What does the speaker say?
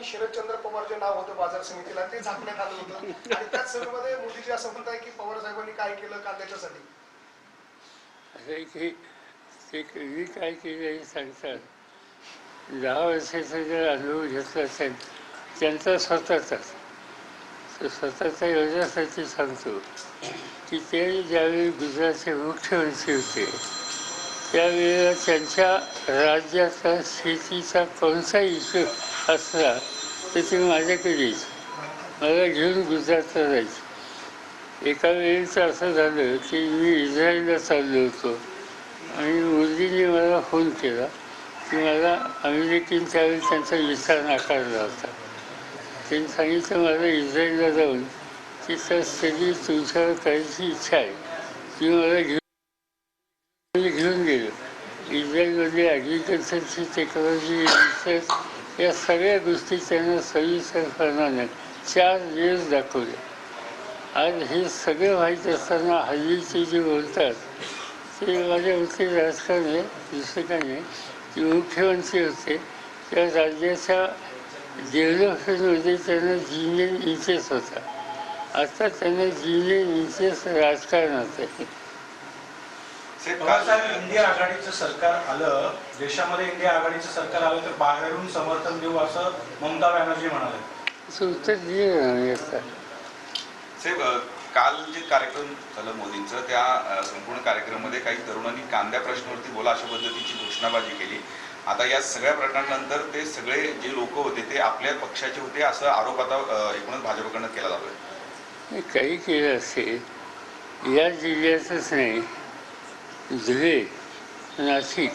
शरदचंद्र पवार जे नाव होतं बाजार समितीला ते झाकण्यात आलं होतं आणि त्याच सभेमध्ये मोदीजी असं म्हणताय की पवार साहेबांनी काय केलं कांद्याच्यासाठी. ते कधी काय केलं हे सांगतात. 10 वर्षाचा जर अनुभव घेतला असेल त्यांचा स्वतःचाच, तर स्वतःच्या योजनेसाठी सांगतो की ते ज्यावेळी गुजरातचे मुख्यमंत्री होते त्यावेळेला त्यांच्या राज्याचा शेतीचा कोणता इश्यू असला तर ते माझ्याकडे यायचे, मला घेऊन गुजरातला जायचे. एका वेळेचं असं झालं की मी इस्रायलला चाललो होतो आणि मोदींनी मला फोन केला की मला अमेरिकेने त्यावेळी त्यांचा विसा नाकारला होता. त्यांनी सांगितलं मला इस्रायलला जाऊन तिथं सगळी तुमच्यावर करायची इच्छा आहे. ती मला घेऊन गेलो. इस्रायलमध्ये ॲग्रिकल्चरची टेक्नॉलॉजी, रिसर्च या सगळ्या गोष्टी त्यांना सविस्तरपणाने 4 दिवस दाखवले. आज हे सगळं माहीत असताना हल्लीचे जे बोलतात ते माझ्या वरती राजकारण आहे, दुसरं काय नाही. ते मुख्यमंत्री होते त्या राज्याच्या डेव्हलपमेंटमध्ये त्यांना जिनियन इंटरेस्ट होता. आता त्यांना जिनियन इंटरेस्ट राजकारणात आहे. साहेब, इंडिया आघाडीचं सरकार आलं, देशामध्ये इंडिया आघाडीचं सरकार आलं तर बाहेरून समर्थन देऊ असं ममता बॅनर्जी म्हणाले. उत्तर दिलं नाही आता. साहेब, काल जे कार्यक्रम झालं मोदींचं त्या संपूर्ण कार्यक्रमामध्ये काही तरुणांनी कांद्या प्रश्नावरती बोला अशा पद्धतीची घोषणाबाजी केली. आता या सगळ्या प्रकरणानंतर ते सगळे जे लोक होते ते आपल्या पक्षाचे होते असा आरोप आता एकूणच भाजपकडनं केला जातोय. काही केलं असेल, या जिल्ह्यातच नाही, धुळे, नाशिक